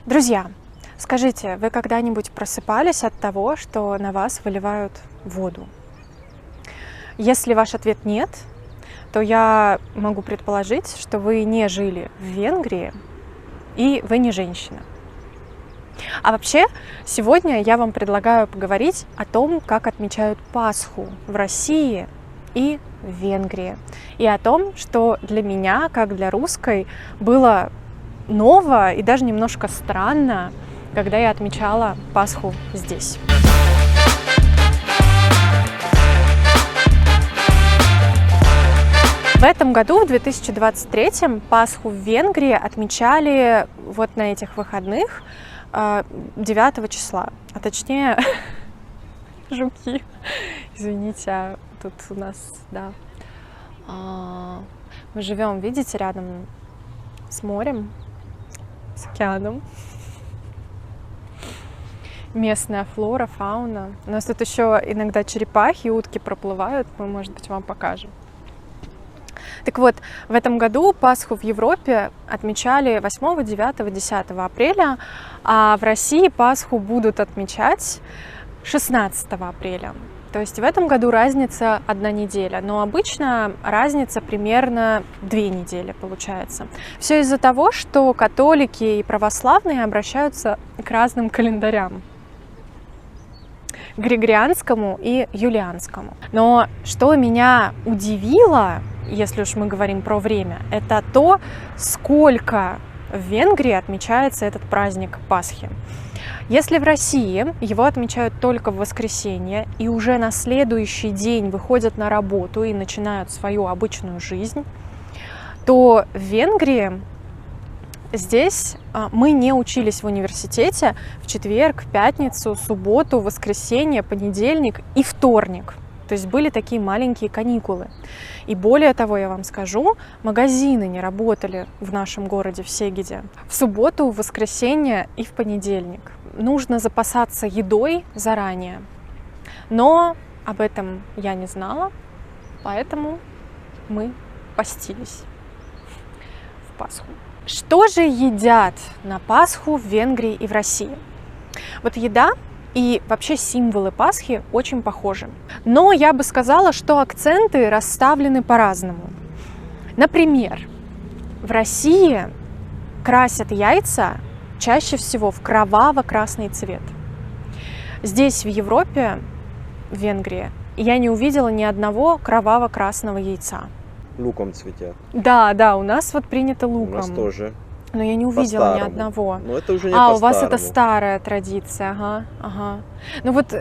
Друзья, скажите, вы когда-нибудь просыпались от того, что на вас выливают воду? Если ваш ответ нет, то я могу предположить, что вы не жили в Венгрии и вы не женщина. А вообще, сегодня я вам предлагаю поговорить о том, как отмечают Пасху в России и в Венгрии. И о том, что для меня, как для русской, было ново и даже немножко странно, когда я отмечала Пасху здесь. В этом году, в 2023, Пасху в Венгрии отмечали вот на этих выходных 9 числа, а точнее жуки. Извините, а тут у нас, да, мы живем, видите, рядом с морем, с океаном. Местная флора, фауна. У нас тут еще иногда черепахи и утки проплывают, мы, может быть, вам покажем. Так вот, в этом году Пасху в Европе отмечали 8, 9, 10 апреля, а в России Пасху будут отмечать 16 апреля. То есть в этом году разница 1 неделя, но обычно разница примерно 2 недели получается. Все из-за того, что католики и православные обращаются к разным календарям. Григорианскому и юлианскому. Но что меня удивило, если уж мы говорим про время, это то, сколько в Венгрии отмечается этот праздник Пасхи. Если в России его отмечают только в воскресенье и уже на следующий день выходят на работу и начинают свою обычную жизнь, то в Венгрии здесь мы не учились в университете в четверг, пятницу, субботу, воскресенье, понедельник и вторник. То есть были такие маленькие каникулы. И более того, я вам скажу, магазины не работали в нашем городе, в Сегеде, в субботу, в воскресенье и в понедельник. Нужно запасаться едой заранее. Но об этом я не знала, поэтому мы постились в Пасху. Что же едят на Пасху в Венгрии и в России? Вот еда и вообще символы Пасхи очень похожи. Но я бы сказала, что акценты расставлены по-разному. Например, в России красят яйца чаще всего в кроваво-красный цвет. Здесь, в Европе, в Венгрии, я не увидела ни одного кроваво-красного яйца. Луком цветят. Да, у нас вот принято луком. У нас тоже. Но я не увидела ни одного. Но это уже не у вас это старая традиция, ага. Ну вот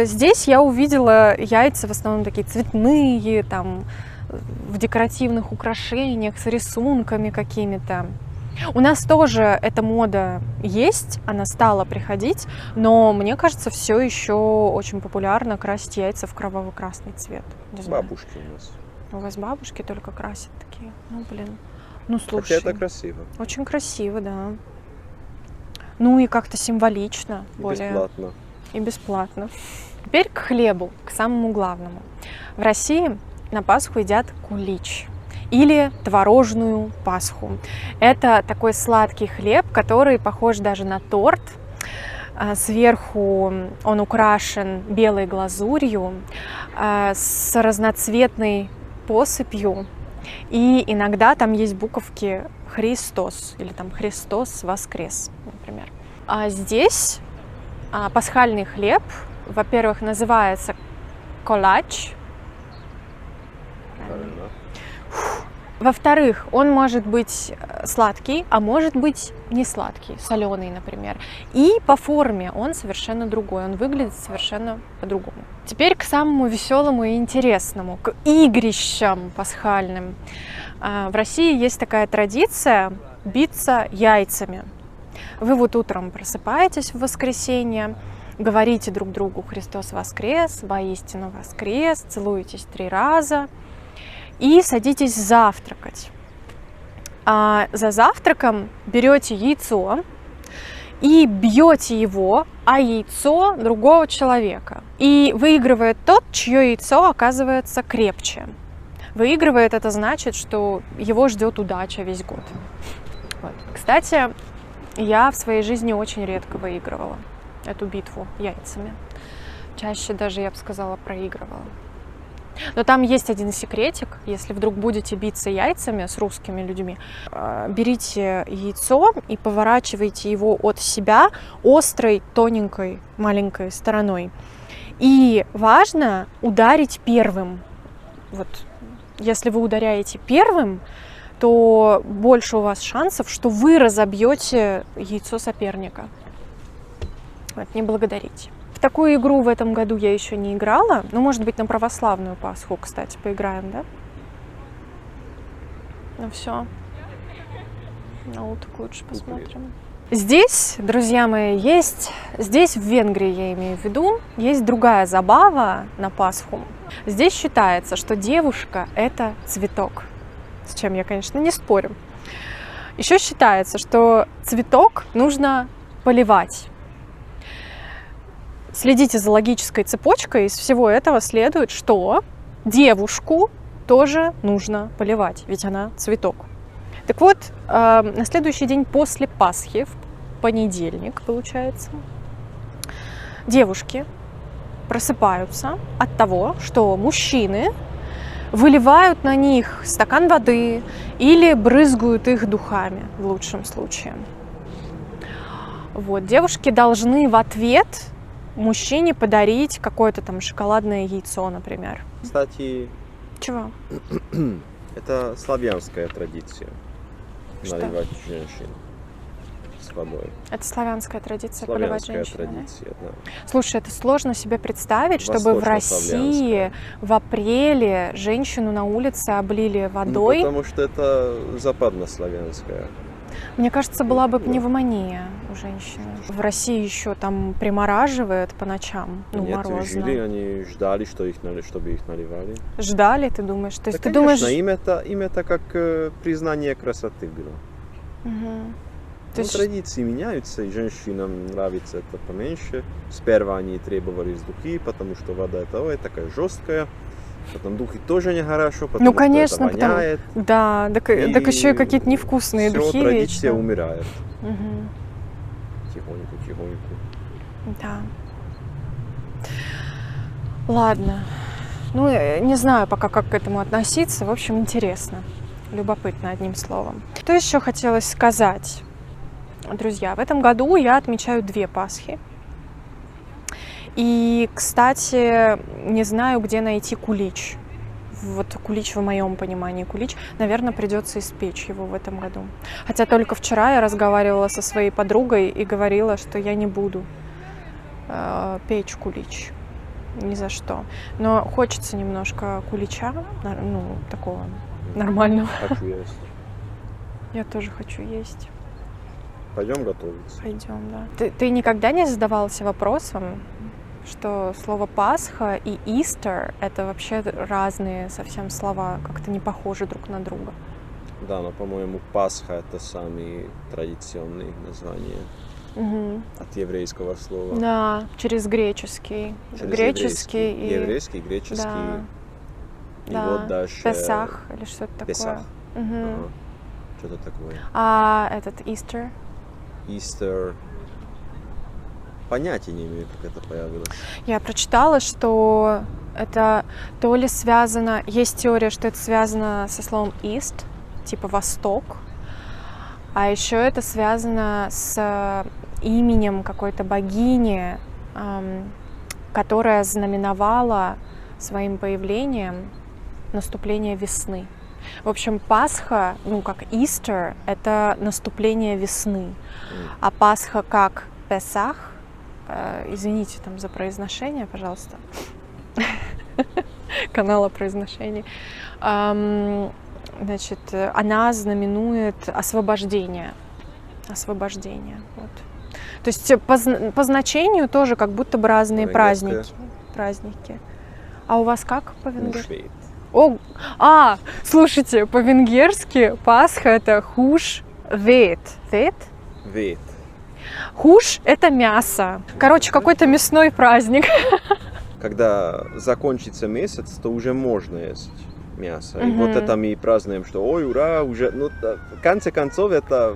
здесь я увидела яйца в основном такие цветные, там, в декоративных украшениях, с рисунками какими-то. У нас тоже эта мода есть, она стала приходить, но мне кажется, все еще очень популярно красить яйца в кроваво-красный цвет. Бабушки у нас. У вас бабушки только красят такие? Ну, блин. Ну, слушай. Хотя это красиво. Очень красиво, да. Ну и как-то символично. Бесплатно. И бесплатно. Теперь к хлебу, к самому главному. В России на Пасху едят кулич или творожную Пасху. Это такой сладкий хлеб, который похож даже на торт. Сверху он украшен белой глазурью с разноцветной посыпью. И иногда там есть буковки «Христос» или там «Христос воскрес», например. А здесь пасхальный хлеб, во-первых, называется колач. Во-вторых, он может быть сладкий, а может быть не сладкий, соленый, например. И по форме он совершенно другой, он выглядит совершенно по-другому. Теперь к самому веселому и интересному, к игрищам пасхальным. В России есть такая традиция биться яйцами. Вы вот утром просыпаетесь в воскресенье, говорите друг другу «Христос воскрес», «Воистину воскрес», целуетесь 3 раза и садитесь завтракать. За завтраком берете яйцо и бьете его о яйцо другого человека. И выигрывает тот, чье яйцо оказывается крепче. Выигрывает — это значит, что его ждет удача весь год. Вот. Кстати, Я в своей жизни очень редко выигрывала эту битву яйцами. Чаще даже, я бы сказала, проигрывала. Но там есть один секретик. Если вдруг будете биться яйцами с русскими людьми, берите яйцо и поворачивайте его от себя острой, тоненькой, маленькой стороной. И важно ударить первым. Вот, если вы ударяете первым, то больше у вас шансов, что вы разобьете яйцо соперника. Вот, не благодарите. В такую игру в этом году я еще не играла. Ну, может быть, на православную Пасху, кстати, поиграем, да? Ну все. На утку лучше посмотрим. Здесь, друзья мои, здесь в Венгрии, я имею в виду, есть другая забава на Пасху. Здесь считается, что девушка – это цветок. С чем я, конечно, не спорю. Еще считается, что цветок нужно поливать. Следите за логической цепочкой, из всего этого следует, что девушку тоже нужно поливать, ведь она цветок. Так вот, на следующий день после Пасхи, в понедельник, получается, девушки просыпаются от того, что мужчины выливают на них стакан воды или брызгают их духами, в лучшем случае. Вот, девушки должны в ответ мужчине подарить какое-то там шоколадное яйцо, например. Кстати, Чего? это славянская традиция. Что? Наливать женщин с водой. Это славянская традиция поливать Славянская женщин, да? традиция, да. Слушай, это сложно себе представить, чтобы в России в апреле женщину на улице облили водой. Ну, потому что это западнославянская. Мне кажется, была бы Да. пневмония у женщины. В России еще там примораживает по ночам, ну, Нет, морозно. жили, они ждали, чтобы их наливали. Ждали, ты думаешь? То есть Да, ты конечно, думаешь... им это как признание красоты было. Мгм. То Ну, есть традиции меняются, и женщинам нравится это поменьше. Сперва они требовали духи, потому что вода это такая жесткая. Потом духи тоже нехорошо, потому ну, что конечно, это воняет. Да, так еще и какие-то невкусные Всё, духи традиция вечно. умирает. Мгм. Тихоньку. Да. Ладно. Ну, не знаю пока, как к этому относиться. В общем, интересно. Любопытно, одним словом. Что еще хотелось сказать? Друзья, в этом году я отмечаю 2 Пасхи. И, кстати, не знаю, где найти кулич. Вот кулич в моем понимании кулич. Наверное, придется испечь его в этом году. Хотя только вчера я разговаривала со своей подругой и говорила, что я не буду печь кулич. Ни за что. Но хочется немножко кулича, ну, такого нормального. Хочу есть. Я тоже хочу есть. Пойдем готовиться. Пойдем, да. Ты никогда не задавался вопросом, что слово Пасха и Easter — это вообще разные совсем слова, как-то не похожи друг на друга? Да, но, по-моему, Пасха это самые традиционные названия Угу. от еврейского слова. Да, через греческий. Через Греческий и... еврейский, греческий. Да. И Да. вот дальше... Песах или что-то такое. Песах. Мгм. Ага. Что-то такое. А этот Easter? Easter. Понятия не имею, как это появилось. Я прочитала, что это то ли связано... Есть теория, что это связано со словом East, типа Восток. А еще это связано с именем какой-то богини, которая знаменовала своим появлением наступление весны. В общем, Пасха, ну как Easter, это наступление весны. А Пасха как Песах, извините там за произношение, пожалуйста, канала произношений, значит, она знаменует освобождение. Освобождение. Вот. То есть по значению тоже как будто бы разные праздники. А у вас как по-венгерски? Слушайте, по-венгерски Пасха это хуш вет. Вет. Хуш это мясо. Короче, какой-то мясной праздник. Когда закончится месяц, то уже можно есть мясо. И Мгм. вот это мы празднуем, что ой, ура, уже, ну, в конце концов, это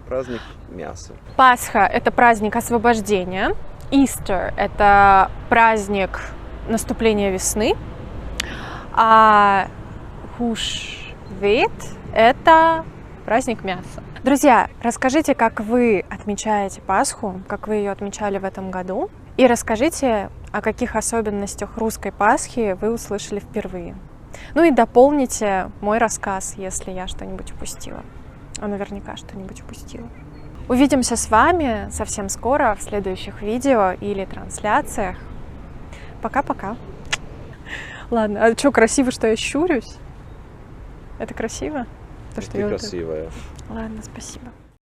праздник мяса. Пасха – это праздник освобождения. Easter – это праздник наступления весны. А Húsvét – это праздник мяса. Друзья, расскажите, как вы отмечаете Пасху, как вы ее отмечали в этом году. И расскажите, о каких особенностях русской Пасхи вы услышали впервые. Ну и дополните мой рассказ, если я что-нибудь упустила. А наверняка что-нибудь упустила. Увидимся с вами совсем скоро в следующих видео или трансляциях. Пока-пока. Ладно, а что, красиво, что я щурюсь? Это красиво? То, что Ты я красивая. Ладно, спасибо.